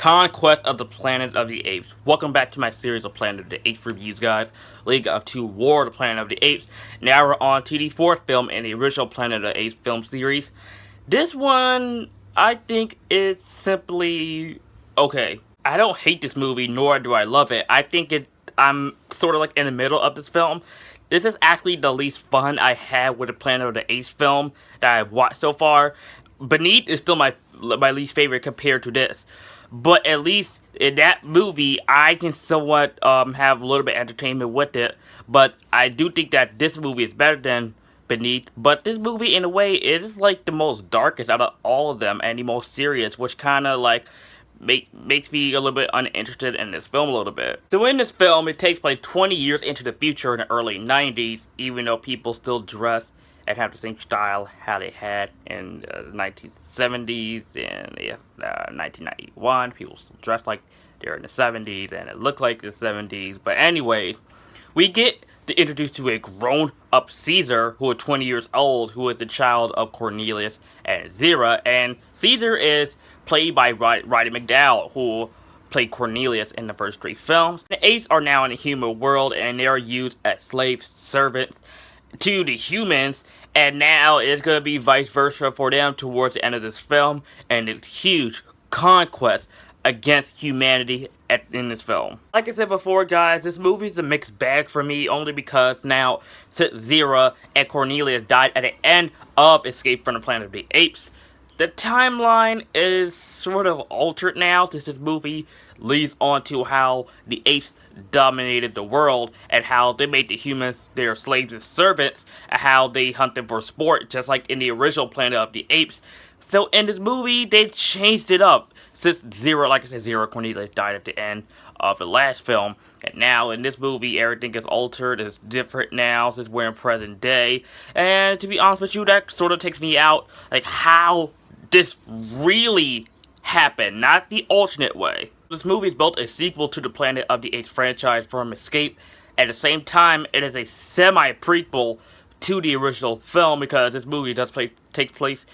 Conquest of the Planet of the Apes. Welcome back to my series of Planet of the Apes reviews, guys. League up to War of the Planet of the Apes. Now we're on to the fourth film in the original Planet of the Apes film series. This one, I think, is simply okay. I don't hate this movie, nor do I love it. I'm sort of like in the middle of this film. This is actually the least fun I had with the Planet of the Apes film that I've watched so far. Beneath is still my least favorite compared to this. But at least in that movie, I can somewhat have a little bit of entertainment with it. But I do think that this movie is better than Beneath. But this movie, in a way, is like the most darkest out of all of them and the most serious, which kind of like makes me a little bit uninterested in this film a little bit. So in this film, it takes place 20 years into the future in the early 90s, even though people still dress and have the same style how they had in the 1970s and 1991. People still dress like they're in the 70s and it looked like the 70s. But anyway, we get introduced to a grown-up Caesar who is 20 years old, who is the child of Cornelius and Zira. And Caesar is played by Roddy McDowall, who played Cornelius in the first three films. The apes are now in the human world and they are used as slave servants to the humans, and now it's going to be vice versa for them towards the end of this film, and it's huge conquest against humanity in this film. Like I said before, guys, this movie is a mixed bag for me, only because now, since Zira and Cornelius died at the end of Escape from the Planet of the Apes, the timeline is sort of altered now, since this movie leads on to how the apes dominated the world and how they made the humans their slaves and servants and how they hunted for sport, just like in the original Planet of the Apes. So in this movie, they changed it up, since Zira Cornelius died at the end of the last film, and now in this movie everything is altered. It's different now since we're in present day. And to be honest with you, that sort of takes me out, like, how this really happened, not the alternate way. This movie is both a sequel to the Planet of the Apes franchise from Escape. At the same time, it is a semi-prequel to the original film, because this movie does take place.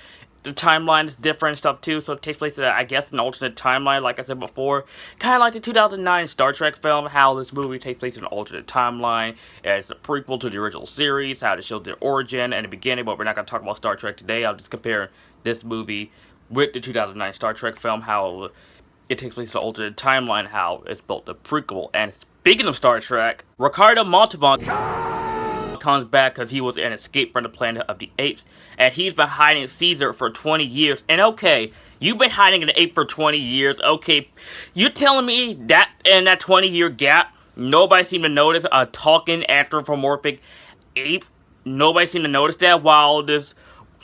The timeline is different and stuff too, so it takes place in, I guess, an alternate timeline, like I said before. Kind of like the 2009 Star Trek film, how this movie takes place in an alternate timeline. It's a prequel to the original series, how it shows their origin and the beginning, but we're not going to talk about Star Trek today. I'll just compare this movie with the 2009 Star Trek film, how it takes place in an alternate timeline, how it's both a prequel. And speaking of Star Trek, Ricardo Montalban comes back because he was in Escape from the Planet of the Apes, and he's been hiding Caesar for 20 years. And okay, you've been hiding an ape for 20 years. Okay, you telling me that in that 20-year gap, nobody seemed to notice a talking anthropomorphic ape? Nobody seemed to notice that, while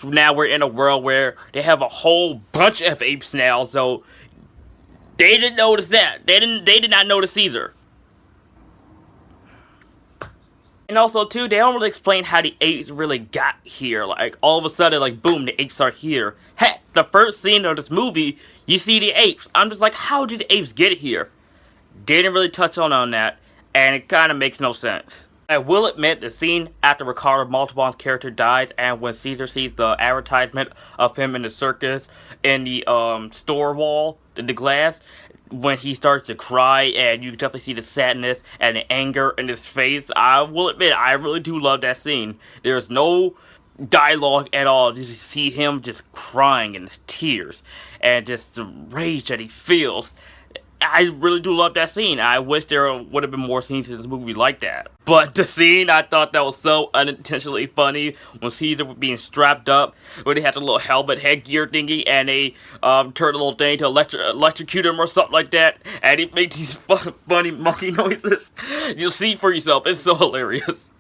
now we're in a world where they have a whole bunch of apes now, so they didn't notice that. They did not notice Caesar. And also, too, they don't really explain how the apes really got here. Like, all of a sudden, like, boom, the apes are here. Heck, the first scene of this movie, you see the apes. I'm just like, how did the apes get here? They didn't really touch on that, and it kind of makes no sense. I will admit, the scene after Ricardo Montalban's character dies, and when Caesar sees the advertisement of him in the circus in the store wall, the glass, when he starts to cry, and you can definitely see the sadness and the anger in his face. I will admit, I really do love that scene. There's no dialogue at all. You just see him just crying in his tears and just the rage that he feels. I really do love that scene. I wish there would have been more scenes in this movie like that. But the scene, I thought that was so unintentionally funny when Caesar was being strapped up, when they had the little helmet headgear thingy, and they turned the little thing to electrocute him or something like that, and it made these funny monkey noises. You'll see for yourself. It's so hilarious.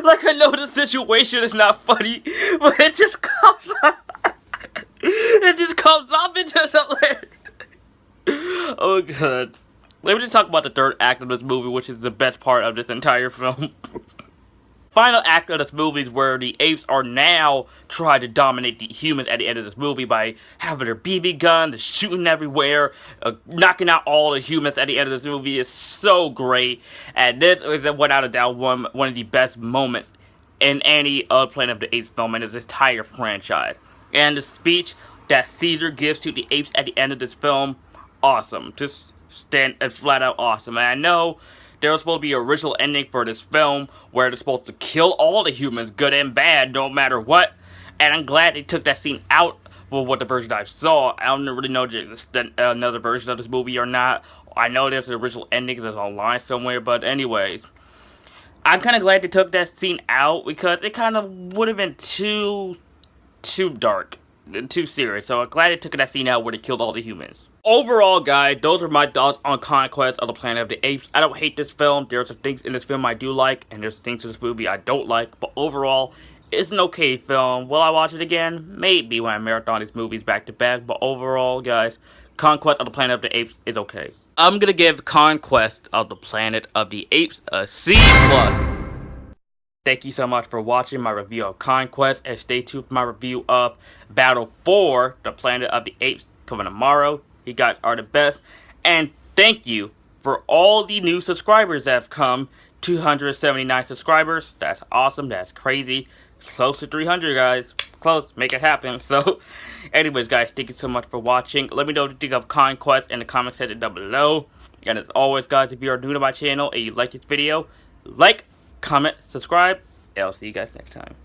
Like, I know the situation is not funny, but it just comes up. It just comes up and just hilarious. Oh, God. Let me just talk about the third act of this movie, which is the best part of this entire film. final act of this movie is where the apes are now trying to dominate the humans at the end of this movie by having their BB guns, shooting everywhere, knocking out all the humans at the end of this movie is so great. And this is, without a doubt, one of the best moments in any Planet of the Apes film in this entire franchise. And the speech that Caesar gives to the apes at the end of this film, awesome. Just flat out awesome. And I know there was supposed to be an original ending for this film where they're supposed to kill all the humans, good and bad, no matter what. And I'm glad they took that scene out for what the version I saw. I don't really know if there's another version of this movie or not. I know there's an original ending that's online somewhere, but anyways. I'm kind of glad they took that scene out because it kind of would have been too dark, too serious. So I'm glad they took that scene out where they killed all the humans. Overall, guys, those are my thoughts on Conquest of the Planet of the Apes. I don't hate this film. There's some things in this film I do like, and there's things in this movie I don't like. But overall, it's an okay film. Will I watch it again? Maybe when I marathon these movies back to back. But overall, guys, Conquest of the Planet of the Apes is okay. I'm gonna give Conquest of the Planet of the Apes a C+. Thank you so much for watching my review of Conquest, and stay tuned for my review of Battle for the Planet of the Apes coming tomorrow. You guys are the best, and thank you for all the new subscribers that have come. 279 subscribers. That's awesome. That's crazy. Close to 300, guys. Close. Make it happen. So, anyways, guys, thank you so much for watching. Let me know what you think of Conquest in the comment section down below. And as always, guys, if you are new to my channel and you like this video, like, comment, subscribe, and I'll see you guys next time.